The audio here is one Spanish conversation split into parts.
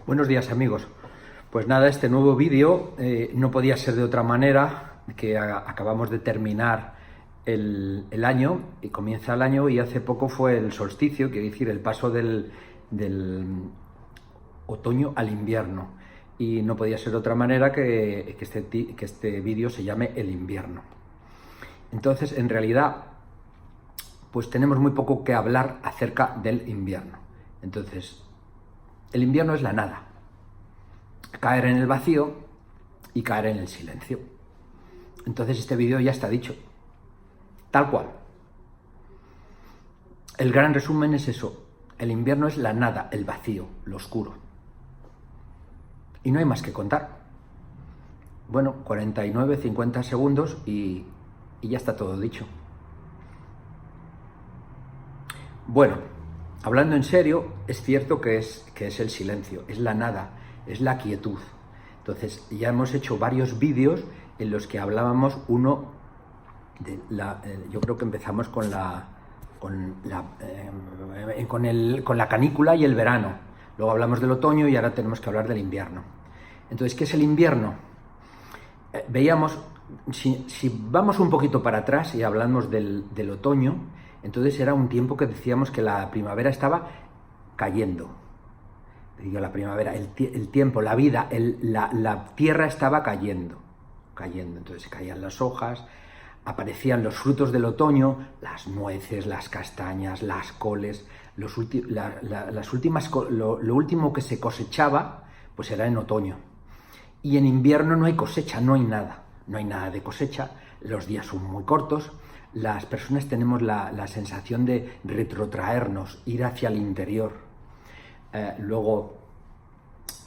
Buenos días, amigos. Pues nada, este nuevo vídeo no podía ser de otra manera, que acabamos de terminar el año y comienza el año, y hace poco fue el solsticio, quiere decir el paso del otoño al invierno, y no podía ser de otra manera que este vídeo se llame El invierno. Entonces, en realidad, pues tenemos muy poco que hablar acerca del invierno. Entonces, el invierno es la nada, caer en el vacío y caer en el silencio. Entonces este vídeo ya está dicho, tal cual. El gran resumen es eso: el invierno es la nada, el vacío, lo oscuro. Y no hay más que contar. Bueno, 49, 50 segundos y ya está todo dicho. Bueno, hablando en serio, es cierto que es el silencio, es la nada, es la quietud. Entonces, ya hemos hecho varios vídeos en los que hablábamos yo creo que empezamos con la canícula y el verano. Luego hablamos del otoño y ahora tenemos que hablar del invierno. Entonces, ¿qué es el invierno? Veíamos, si vamos un poquito para atrás y hablamos del otoño, entonces era un tiempo que decíamos que la primavera estaba cayendo. Digo, la primavera, el tiempo, la vida, la tierra estaba cayendo. Entonces se caían las hojas, aparecían los frutos del otoño, las nueces, las castañas, las coles, lo último que se cosechaba, pues era en otoño. Y en invierno no hay cosecha, no hay nada de cosecha, los días son muy cortos, las personas tenemos la sensación de retrotraernos, ir hacia el interior. Luego,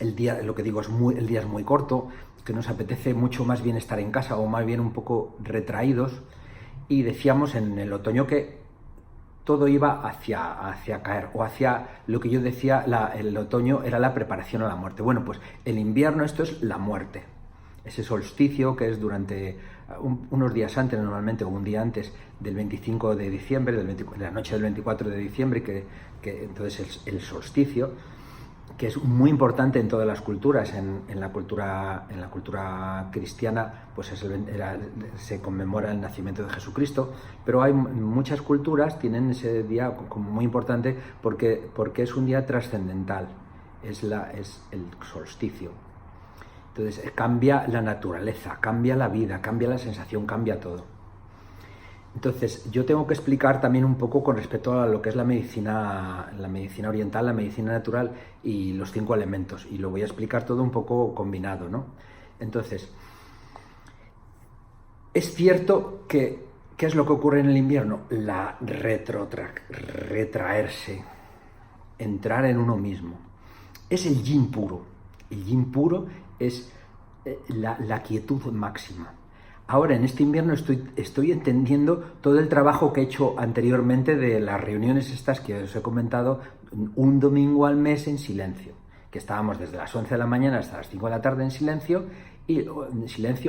el día, lo que digo, el día es muy corto, que nos apetece mucho más bien estar en casa o más bien un poco retraídos, y decíamos en el otoño que todo iba hacia caer, o hacia lo que yo decía, el otoño era la preparación a la muerte. Bueno, pues el invierno, esto es la muerte. Ese solsticio que es durante unos días antes, normalmente, o un día antes del 25 de diciembre, de la noche del 24 de diciembre, que entonces el solsticio, que es muy importante en todas las culturas. En la cultura cristiana, pues se conmemora el nacimiento de Jesucristo, pero hay muchas culturas tienen ese día como muy importante porque es un día trascendental, es el solsticio. Entonces cambia la naturaleza, cambia la vida, cambia la sensación, cambia todo. Entonces yo tengo que explicar también un poco con respecto a lo que es la medicina oriental, la medicina natural y los 5 elementos, y lo voy a explicar todo un poco combinado, ¿no? Entonces, es cierto que ¿qué es lo que ocurre en el invierno? Retraerse, entrar en uno mismo. Es el yin puro. El yin puro es la quietud máxima. Ahora, en este invierno, estoy entendiendo todo el trabajo que he hecho anteriormente de las reuniones estas que os he comentado, un domingo al mes en silencio, que estábamos desde las 11 de la mañana hasta las 5 de la tarde en silencio,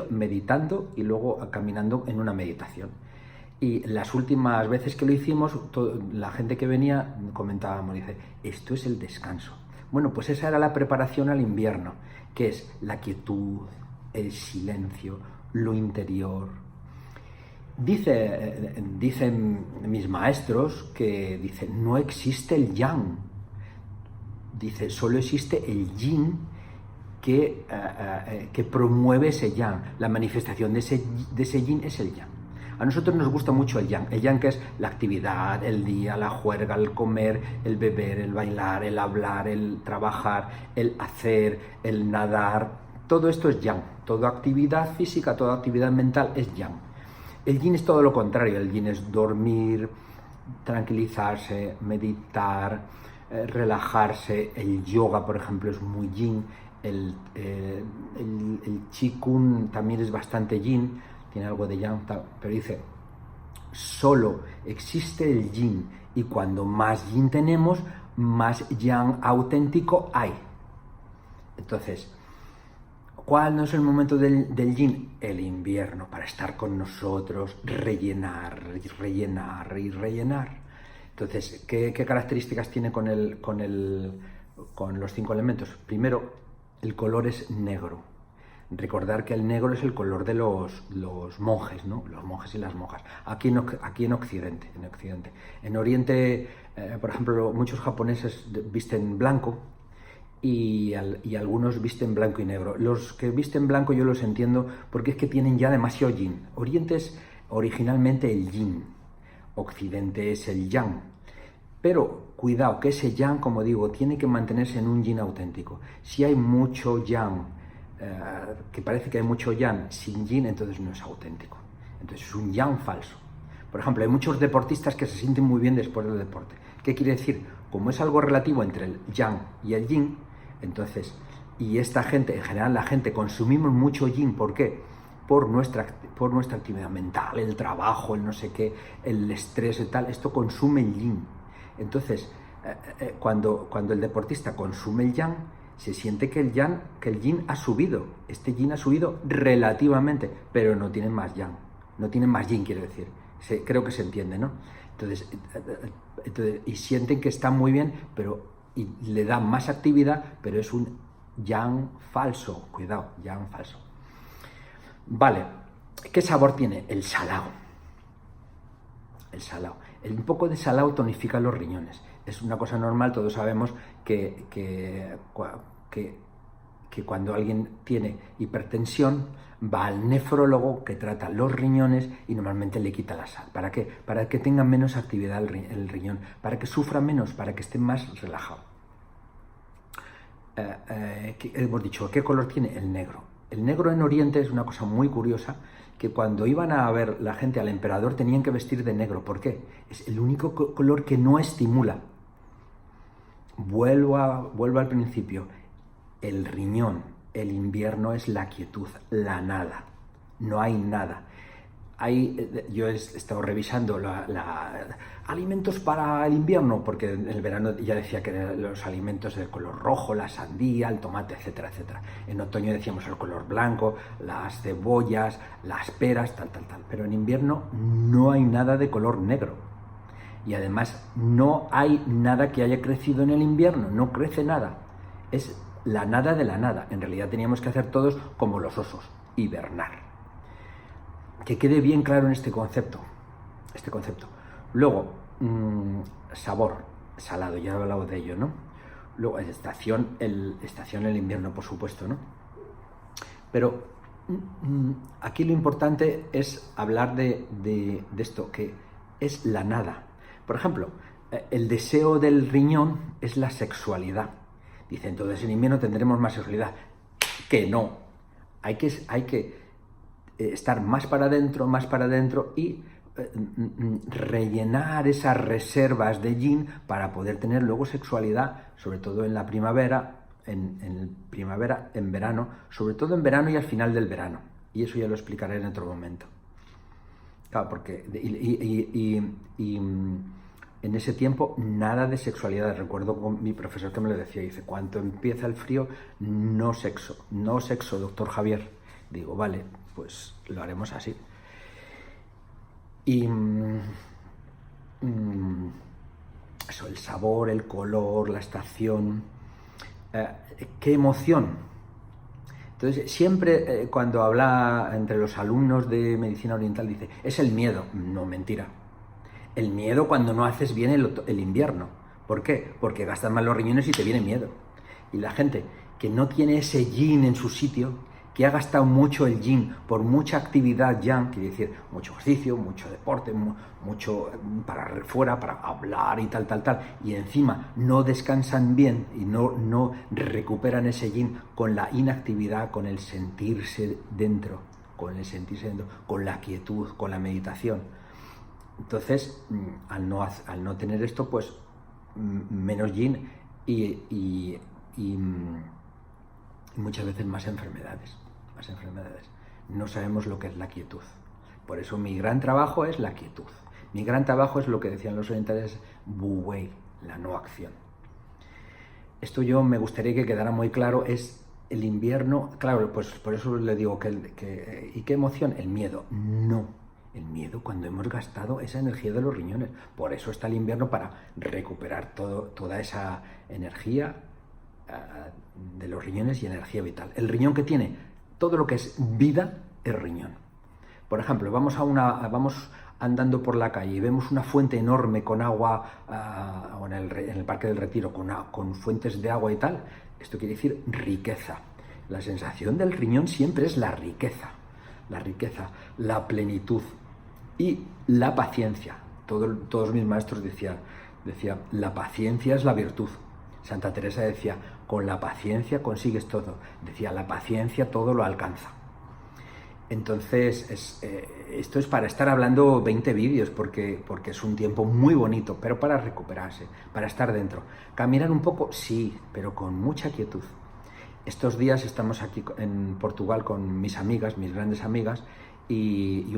meditando y luego caminando en una meditación. Y las últimas veces que lo hicimos, la gente que venía comentábamos, dice, esto es el descanso. Bueno, pues esa era la preparación al invierno, que es la quietud, el silencio, lo interior. Dicen mis maestros que no existe el yang. Dice, solo existe el yin que promueve ese yang. La manifestación de ese yin es el yang. A nosotros nos gusta mucho el yang que es la actividad, el día, la juerga, el comer, el beber, el bailar, el hablar, el trabajar, el hacer, el nadar. Todo esto es yang. Toda actividad física, toda actividad mental es yang. El yin es todo lo contrario. El yin es dormir, tranquilizarse, meditar, relajarse. El yoga, por ejemplo, es muy yin. El qigong también es bastante yin, tiene algo de yang, pero dice, solo existe el yin, y cuando más yin tenemos, más yang auténtico hay. Entonces, ¿cuál no es el momento del yin? El invierno, para estar con nosotros, rellenar y rellenar y rellenar. Entonces, ¿qué características tiene con el con los 5 elementos. Primero, el color es negro. Recordar que el negro es el color de los monjes, ¿no? Los monjes y las monjas. Aquí en Occidente. En Oriente, por ejemplo, muchos japoneses visten blanco y algunos visten blanco y negro. Los que visten blanco yo los entiendo porque es que tienen ya demasiado yin. Oriente es originalmente el yin, Occidente es el yang. Pero cuidado, que ese yang, como digo, tiene que mantenerse en un yin auténtico. Si hay mucho yang, que parece que hay mucho yang sin yin, entonces no es auténtico. Entonces es un yang falso. Por ejemplo, hay muchos deportistas que se sienten muy bien después del deporte. ¿Qué quiere decir? Como es algo relativo entre el yang y el yin, entonces, y esta gente, en general la gente, consumimos mucho yin. ¿Por qué? Por nuestra actividad mental, el trabajo, el no sé qué, el estrés y tal. Esto consume el yin. Entonces, cuando el deportista consume el yang, se siente que el yin ha subido. Este yin ha subido relativamente, pero no tienen más yang. No tienen más yin, quiero decir. Creo que se entiende, ¿no? Entonces, y sienten que está muy bien, y le dan más actividad, pero es un yang falso. Cuidado, yang falso. Vale, ¿qué sabor tiene? El salado. El salado. Un poco de salado tonifica los riñones. Es una cosa normal, todos sabemos que cuando alguien tiene hipertensión va al nefrólogo que trata los riñones y normalmente le quita la sal. ¿Para qué? Para que tenga menos actividad el riñón, para que sufra menos, para que esté más relajado. Hemos dicho, ¿qué color tiene? El negro. El negro en Oriente es una cosa muy curiosa, que cuando iban a ver la gente al emperador tenían que vestir de negro. ¿Por qué? Es el único color que no estimula. Vuelvo al principio. El riñón, el invierno es la quietud, la nada. No hay nada. Yo he estado revisando alimentos para el invierno, porque en el verano ya decía que eran los alimentos del color rojo, la sandía, el tomate, etcétera, etcétera. En otoño decíamos el color blanco, las cebollas, las peras, tal. Pero en invierno no hay nada de color negro. Y además no hay nada que haya crecido en el invierno, no crece nada. Es la nada de la nada. En realidad teníamos que hacer todos como los osos, hibernar. Que quede bien claro en este concepto. Luego, sabor, salado, ya he hablado de ello, ¿no? Luego, estación, el invierno, por supuesto, ¿no? Pero aquí lo importante es hablar de esto, que es la nada. Por ejemplo, el deseo del riñón es la sexualidad. Dice, entonces en invierno tendremos más sexualidad. Que no. Hay que estar más para adentro y rellenar esas reservas de yin para poder tener luego sexualidad, sobre todo en la primavera, en verano, sobre todo en verano y al final del verano. Y eso ya lo explicaré en otro momento. Claro, porque en ese tiempo nada de sexualidad. Recuerdo con mi profesor que me lo decía, dice, cuando empieza el frío, no sexo, doctor Javier. Digo, vale, pues lo haremos así. Y eso, el sabor, el color, la estación, qué emoción. Entonces, siempre cuando habla entre los alumnos de medicina oriental dice, es el miedo. No, mentira. El miedo cuando no haces bien el invierno. ¿Por qué? Porque gastas mal los riñones y te viene miedo. Y la gente que no tiene ese yin en su sitio, que ha gastado mucho el yin por mucha actividad yang, quiere decir mucho ejercicio, mucho deporte, mucho para fuera, para hablar y tal, y encima no descansan bien y no recuperan ese yin con la inactividad, con el sentirse dentro, con la quietud, con la meditación. Entonces, al no tener esto, pues menos yin y muchas veces más enfermedades. No sabemos lo que es la quietud. Por eso mi gran trabajo es la quietud. Mi gran trabajo es lo que decían los orientales, Wu Wei, la no acción. Esto yo me gustaría que quedara muy claro, es el invierno. Claro, pues por eso le digo ¿y qué emoción? El miedo. No. El miedo cuando hemos gastado esa energía de los riñones. Por eso está el invierno, para recuperar toda esa energía de los riñones y energía vital. El riñón que tiene todo lo que es vida es riñón. Por ejemplo, vamos andando por la calle y vemos una fuente enorme con agua, o en el Parque del Retiro, con fuentes de agua y tal. Esto quiere decir riqueza. La sensación del riñón siempre es la riqueza, la plenitud y la paciencia. Todos mis maestros decían, la paciencia es la virtud. Santa Teresa decía, con la paciencia consigues todo. Decía, la paciencia todo lo alcanza. Entonces, esto es para estar hablando 20 vídeos, porque es un tiempo muy bonito, pero para recuperarse, para estar dentro. Caminar un poco, sí, pero con mucha quietud. Estos días estamos aquí en Portugal con mis amigas, mis grandes amigas, y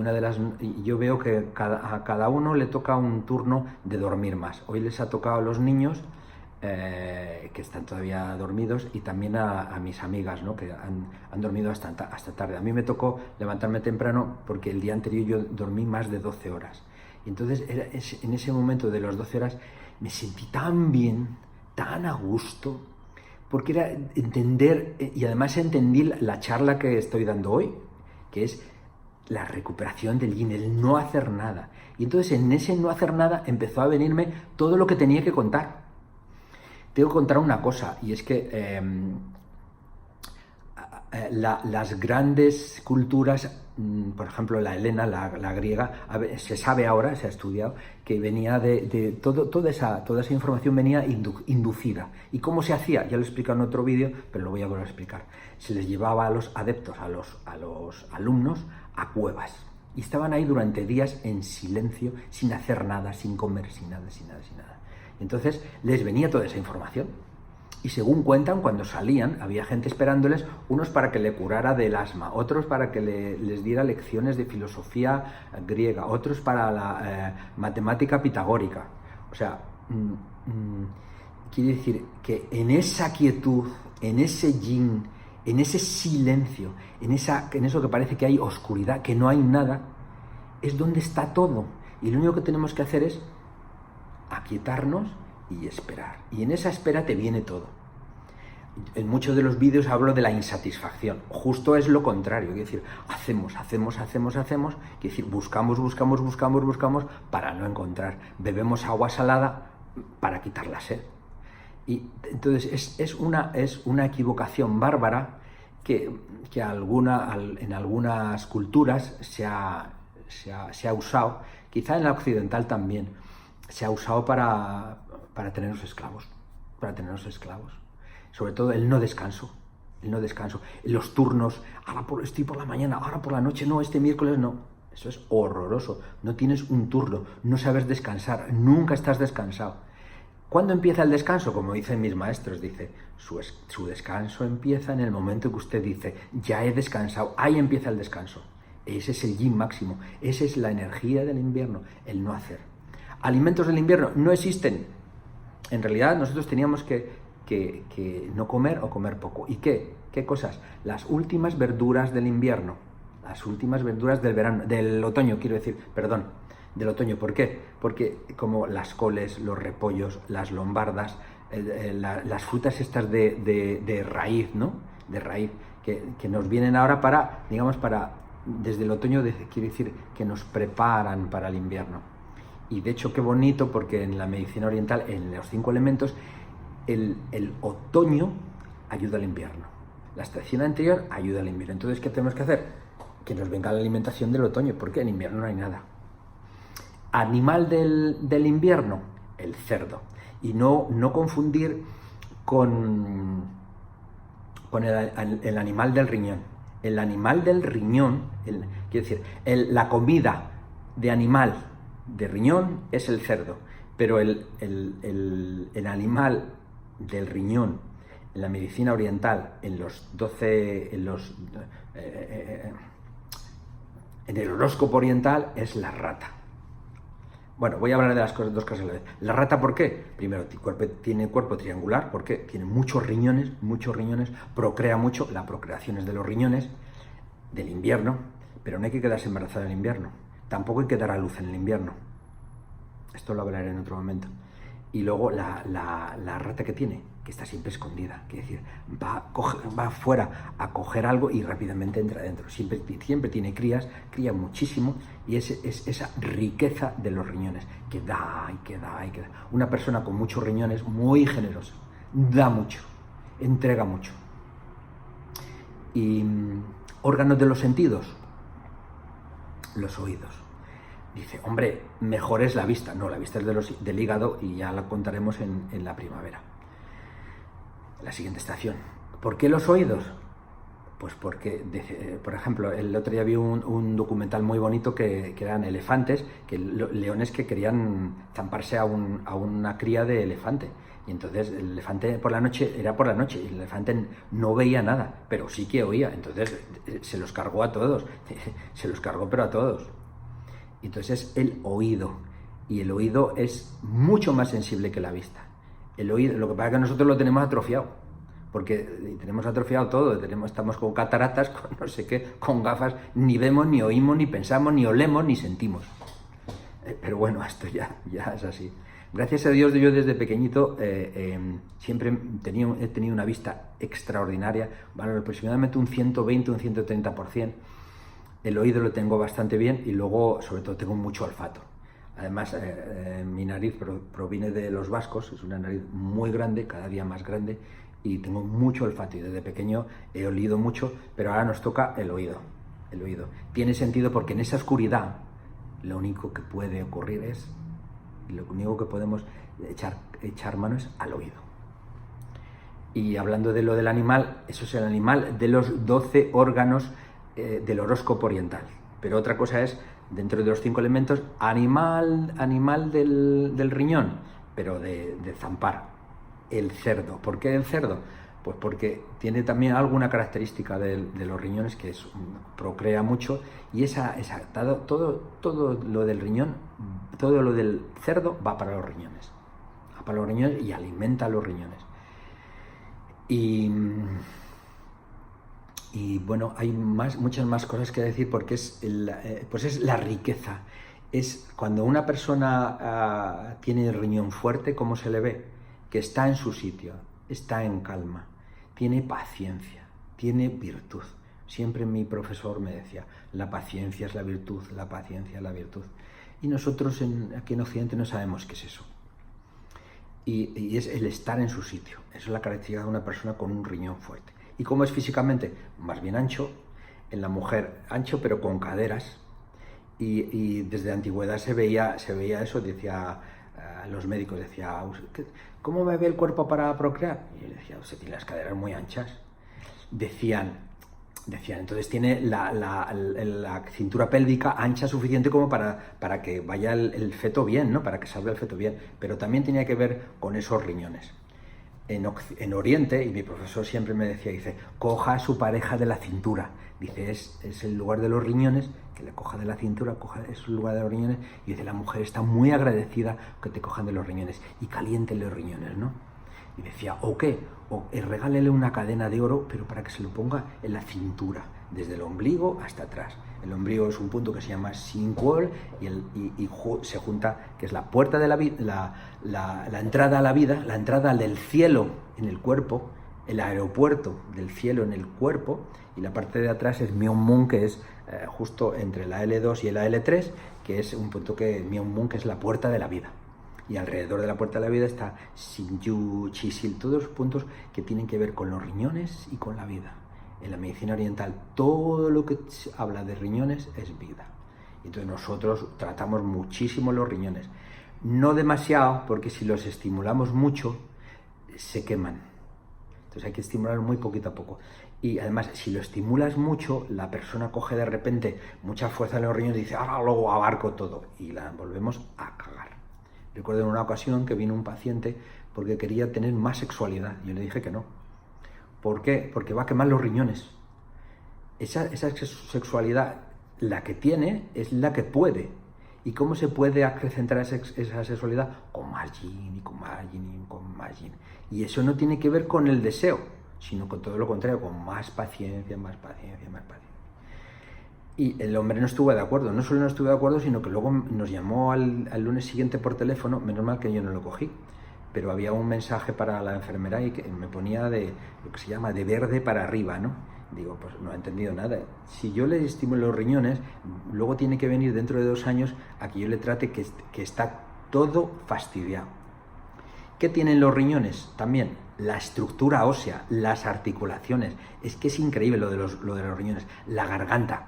yo veo que a cada uno le toca un turno de dormir más. Hoy les ha tocado a los niños, que están todavía dormidos, y también a mis amigas, ¿no? Que han dormido hasta tarde. A mí me tocó levantarme temprano porque el día anterior yo dormí más de 12 horas. Y entonces en ese momento de las 12 horas me sentí tan bien, tan a gusto, porque era entender, y además entendí la charla que estoy dando hoy, que es la recuperación del yin, el no hacer nada. Y entonces en ese no hacer nada empezó a venirme todo lo que tenía que contar. Tengo que contar una cosa, y es que las grandes culturas, por ejemplo la helena, la griega, se sabe ahora, se ha estudiado, que venía toda esa información venía inducida. ¿Y cómo se hacía? Ya lo he explicado en otro vídeo, pero lo voy a volver a explicar. Se les llevaba a los adeptos, a los alumnos, a cuevas. Y estaban ahí durante días en silencio, sin hacer nada, sin comer, sin nada. Entonces les venía toda esa información. Y según cuentan, cuando salían, había gente esperándoles, unos para que le curara del asma, otros para que les diera lecciones de filosofía griega, otros para la matemática pitagórica. O sea, quiere decir que en esa quietud, en ese yin, en ese silencio, en eso que parece que hay oscuridad, que no hay nada, es donde está todo. Y lo único que tenemos que hacer es aquietarnos y esperar. Y en esa espera te viene todo. En muchos de los vídeos hablo de la insatisfacción. Justo es lo contrario. Quiero decir, hacemos. Quiero decir, buscamos para no encontrar. Bebemos agua salada para quitar la sed. Y entonces es una equivocación bárbara que en algunas culturas se ha usado, quizá en la occidental también, se ha usado para tenernos esclavos, sobre todo el no descanso, los turnos, ahora estoy por la mañana, ahora por la noche, no, este miércoles no. Eso es horroroso, no tienes un turno, no sabes descansar, nunca estás descansado. ¿Cuándo empieza el descanso? Como dicen mis maestros, dice, su descanso empieza en el momento que usted dice, ya he descansado, ahí empieza el descanso. Ese es el yin máximo, esa es la energía del invierno, el no hacer. Alimentos del invierno no existen. En realidad nosotros teníamos que no comer o comer poco. ¿Y qué? ¿Qué cosas? Las últimas verduras del invierno, las últimas verduras del verano, del otoño, del otoño. ¿Por qué? Porque como las coles, los repollos, las lombardas, las frutas estas de raíz, ¿no? De raíz, que nos vienen ahora desde el otoño, quiere decir que nos preparan para el invierno. Y de hecho qué bonito, porque en la medicina oriental, en los 5 elementos, el otoño ayuda al invierno. La estación anterior ayuda al invierno. Entonces, ¿qué tenemos que hacer? Que nos venga la alimentación del otoño, porque en invierno no hay nada. Animal del invierno, el cerdo. Y no confundir con el animal del riñón. El animal del riñón, quiere decir, la comida de animal de riñón es el cerdo, pero el animal del riñón en la medicina oriental, en el horóscopo oriental, es la rata. Bueno, voy a hablar de las dos cosas a la vez. La rata, ¿por qué? Primero, tiene cuerpo triangular, ¿por qué? Tiene muchos riñones, procrea mucho, la procreación es de los riñones, del invierno, pero no hay que quedarse embarazada en el invierno. Tampoco hay que dar a luz en el invierno. Esto lo hablaré en otro momento. Y luego la rata que que está siempre escondida, quiere decir, va fuera a coger algo y rápidamente entra dentro. Siempre tiene crías, cría muchísimo, y es esa riqueza de los riñones, que da y que da y que da. Una persona con muchos riñones, muy generosa, da mucho, entrega mucho. Y órganos de los sentidos, los oídos. Dice, hombre, mejor es la vista. No, la vista es del hígado, y ya la contaremos en la primavera, la siguiente estación. ¿Por qué los oídos? Pues porque, por ejemplo, el otro día vi un documental muy bonito que eran elefantes, leones que querían zamparse a una cría de elefante. Y entonces el elefante era por la noche, y el elefante no veía nada, pero sí que oía. Entonces se los cargó a todos, se los cargó pero a todos. Entonces el oído, y el oído es mucho más sensible que la vista. El oído, lo que pasa es que nosotros lo tenemos atrofiado, porque tenemos atrofiado todo, estamos con cataratas, con no sé qué, con gafas, ni vemos, ni oímos, ni pensamos, ni olemos, ni sentimos. Pero bueno, esto ya es así. Gracias a Dios, yo desde pequeñito siempre he tenido una vista extraordinaria, bueno, aproximadamente un 120, un 130%. El oído lo tengo bastante bien, y luego, sobre todo, tengo mucho olfato. Además, mi nariz proviene de los vascos, es una nariz muy grande, cada día más grande, y tengo mucho olfato, y desde pequeño he olido mucho, pero ahora nos toca el oído. El oído tiene sentido porque en esa oscuridad lo único que puede ocurrir lo único que podemos echar mano es al oído. Y hablando de lo del animal, eso es el animal de los 12 órganos del horóscopo oriental. Pero otra cosa es, dentro de los 5 elementos, animal del riñón, pero de zampar, el cerdo. ¿Por qué el cerdo? Pues porque tiene también alguna característica de los riñones, que procrea mucho, y todo lo del riñón, todo lo del cerdo va para los riñones. Va para los riñones y alimenta a los riñones. Y bueno, hay muchas más cosas que decir, porque es la riqueza. Es cuando una persona tiene el riñón fuerte, ¿cómo se le ve? Que está en su sitio, está en calma, tiene paciencia, tiene virtud. Siempre mi profesor me decía, la paciencia es la virtud, la paciencia es la virtud. Y nosotros aquí en Occidente no sabemos qué es eso. Y es el estar en su sitio. Esa es la característica de una persona con un riñón fuerte. ¿Y cómo es físicamente? Más bien ancho. En la mujer ancho, pero con caderas. Y desde la antigüedad se veía eso. Decía los médicos, decía, ¿cómo me ve el cuerpo para procrear? Y yo decía, usted tiene las caderas muy anchas. Decían, entonces tiene la cintura pélvica ancha suficiente como para que vaya el feto bien, ¿no? Para que salga el feto bien. Pero también tenía que ver con esos riñones. En Oriente, y mi profesor siempre me decía, dice, coja a su pareja de la cintura. Dice, es el lugar de los riñones, que le coja de la cintura, es el lugar de los riñones. Y dice, la mujer está muy agradecida que te cojan de los riñones, y calienten los riñones, ¿no? Y decía, ¿o qué? O regálele una cadena de oro, pero para que se lo ponga en la cintura, desde el ombligo hasta atrás. El ombligo es un punto que se llama Sinkwol, y se junta, que es la puerta de la vida, la entrada a la vida, la entrada del cielo en el cuerpo, el aeropuerto del cielo en el cuerpo, y la parte de atrás es Myeonmun, que es justo entre la L2 y la L3, que es un punto que Myeonmun, que es la puerta de la vida. Y alrededor de la puerta de la vida está Sinju, Chisil, todos los puntos que tienen que ver con los riñones y con la vida. En la medicina oriental, todo lo que habla de riñones es vida. Entonces nosotros tratamos muchísimo los riñones. No demasiado, porque si los estimulamos mucho, se queman. Entonces hay que estimular muy poquito a poco. Y además, si lo estimulas mucho, la persona coge de repente mucha fuerza en los riñones y dice, ahora luego abarco todo. Y la volvemos a cagar. Recuerdo en una ocasión que vino un paciente porque quería tener más sexualidad. Yo le dije que no. ¿Por qué? Porque va a quemar los riñones. Esa sexualidad, la que tiene, es la que puede. ¿Y cómo se puede acrecentar esa sexualidad? Con más yin, y con más yin, y con más yin. Y eso no tiene que ver con el deseo, sino con todo lo contrario, con más paciencia, más paciencia, más paciencia. Y el hombre no estuvo de acuerdo. No solo no estuvo de acuerdo, sino que luego nos llamó al lunes siguiente por teléfono. Menos mal que yo no lo cogí. pero había un mensaje para la enfermera y que me ponía de lo que se llama de verde para arriba, ¿no? Digo, pues no he entendido nada. Si yo le estimulo los riñones, luego tiene que venir dentro de 2 años a que yo le trate que está todo fastidiado. ¿Qué tienen los riñones? También la estructura ósea, las articulaciones. Es que es increíble lo de los riñones. La garganta.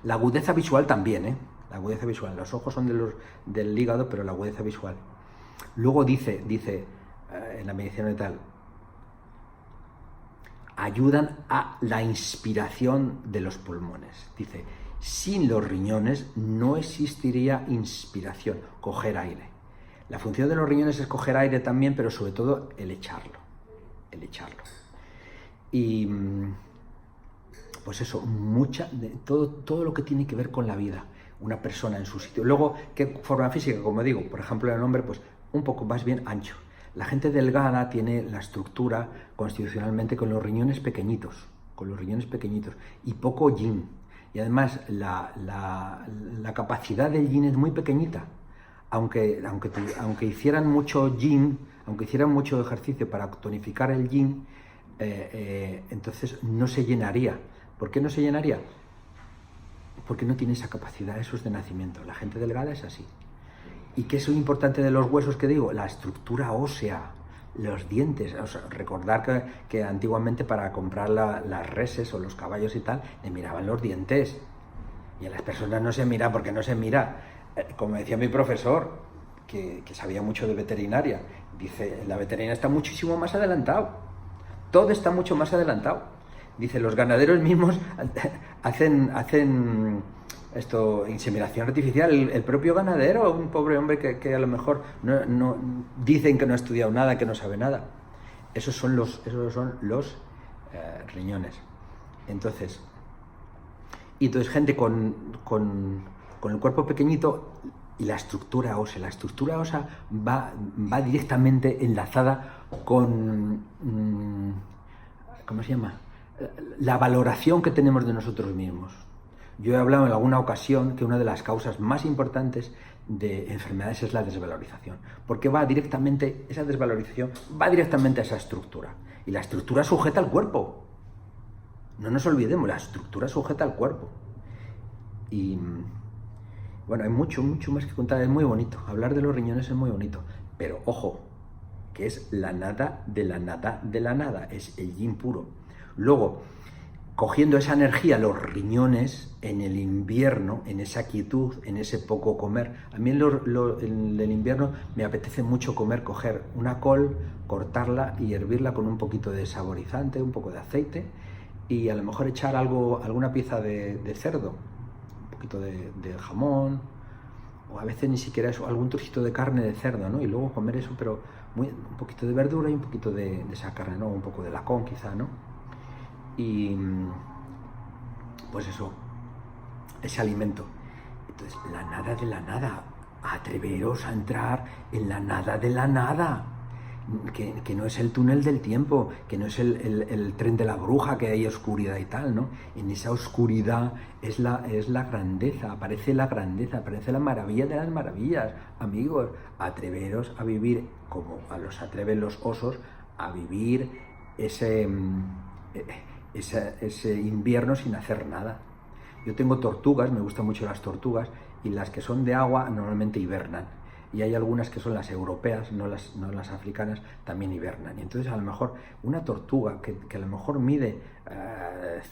La agudeza visual también, ¿eh? La agudeza visual. Los ojos son del hígado, pero la agudeza visual. Luego dice en la medicina oriental, ayudan a la inspiración de los pulmones. Dice, sin los riñones no existiría inspiración, coger aire. La función de los riñones es coger aire también, pero sobre todo el echarlo. Y pues eso, todo lo que tiene que ver con la vida, una persona en su sitio. Luego, ¿qué forma física? Como digo, por ejemplo, el hombre, pues un poco más bien ancho. La gente delgada tiene la estructura constitucionalmente con los riñones pequeñitos y poco yin. Y además la capacidad del yin es muy pequeñita. Aunque hicieran mucho yin, aunque hicieran mucho ejercicio para tonificar el yin, entonces no se llenaría. ¿Por qué no se llenaría? Porque no tiene esa capacidad, eso es de nacimiento. La gente delgada es así. ¿Y qué es lo importante de los huesos que digo? La estructura ósea, los dientes. O sea, recordar que antiguamente para comprar las reses o los caballos y tal, le miraban los dientes. Y a las personas no se mira porque no se mira. Como decía mi profesor, que sabía mucho de veterinaria, dice, la veterinaria está muchísimo más adelantado. Todo está mucho más adelantado. Dice, los ganaderos mismos hacen inseminación artificial, el propio ganadero, un pobre hombre que a lo mejor no dicen que no ha estudiado nada, que no sabe nada. Esos son los riñones. Entonces gente con el cuerpo pequeñito y la estructura ósea. La estructura ósea va directamente enlazada con, ¿cómo se llama?, la valoración que tenemos de nosotros mismos. Yo he hablado en alguna ocasión que una de las causas más importantes de enfermedades es la desvalorización, porque esa desvalorización va directamente a esa estructura, y la estructura sujeta al cuerpo. No nos olvidemos, la estructura sujeta al cuerpo. Y bueno, hay mucho más que contar, es muy bonito. Hablar de los riñones es muy bonito, pero ojo, que es la nada de la nada de la nada, es el yin puro. Luego, cogiendo esa energía, los riñones en el invierno, en esa quietud, en ese poco comer. A mí en el invierno me apetece mucho coger una col, cortarla y hervirla con un poquito de saborizante, un poco de aceite, y a lo mejor echar alguna pieza de cerdo, un poquito de jamón, o a veces ni siquiera eso, algún trocito de carne de cerdo, ¿no? Y luego comer eso, pero un poquito de verdura y un poquito de esa carne, ¿no? Un poco de lacón quizá, ¿no? Y pues eso, ese alimento. Entonces, la nada de la nada. Atreveros a entrar en la nada de la nada. Que no es el túnel del tiempo, que no es el tren de la bruja, que hay oscuridad y tal, ¿no? En esa oscuridad es la grandeza, aparece la grandeza, aparece la maravilla de las maravillas. Amigos, atreveros a vivir como los atreven los osos, a vivir ese invierno sin hacer nada. Yo tengo tortugas, me gustan mucho las tortugas, y las que son de agua normalmente hibernan, y hay algunas que son las europeas, no las africanas, también hibernan. Y entonces a lo mejor una tortuga que a lo mejor mide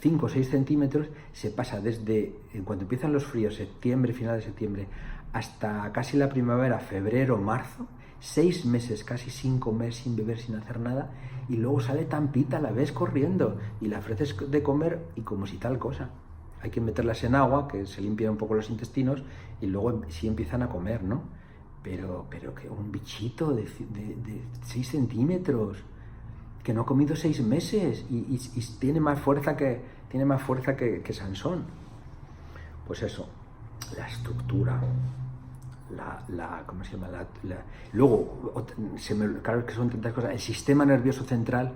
5 o 6 centímetros, se pasa en cuando empiezan los fríos, septiembre, final de septiembre, hasta casi la primavera, febrero, marzo, 6 meses, casi 5 meses sin beber, sin hacer nada, y luego sale tampita, la ves corriendo y la ofreces de comer y como si tal cosa. Hay que meterlas en agua, que se limpian un poco los intestinos, y luego sí empiezan a comer, ¿no? Pero que un bichito de 6 centímetros, que no ha comido 6 meses y tiene más fuerza que Sansón. Pues eso, la estructura, ¿cómo se llama? Luego, claro que son tantas cosas. El sistema nervioso central,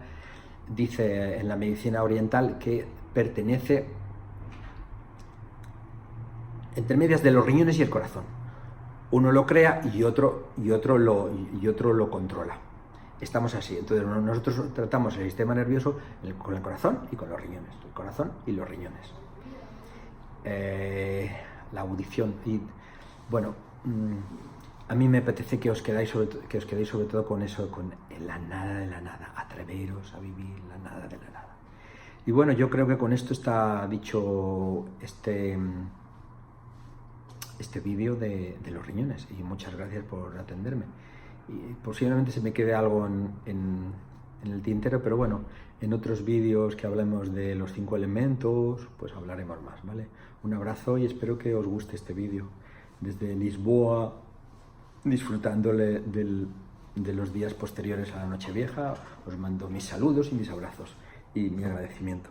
dice en la medicina oriental, que pertenece entre medias de los riñones y el corazón. Uno lo crea y otro lo controla. Estamos así. Entonces nosotros tratamos el sistema nervioso con el corazón y con los riñones. El corazón y los riñones. La audición. Y bueno, a mí me apetece que os quedáis sobre todo con eso, con la nada de la nada. Atreveros a vivir la nada de la nada. Y bueno, yo creo que con esto está dicho este vídeo de los riñones, y muchas gracias por atenderme. Y posiblemente se me quede algo en el tintero, pero bueno, en otros vídeos que hablemos de los 5 elementos, pues hablaremos más, ¿vale? Un abrazo y espero que os guste este vídeo. Desde Lisboa, disfrutando de los días posteriores a la Nochevieja, os mando mis saludos y mis abrazos y mi agradecimiento.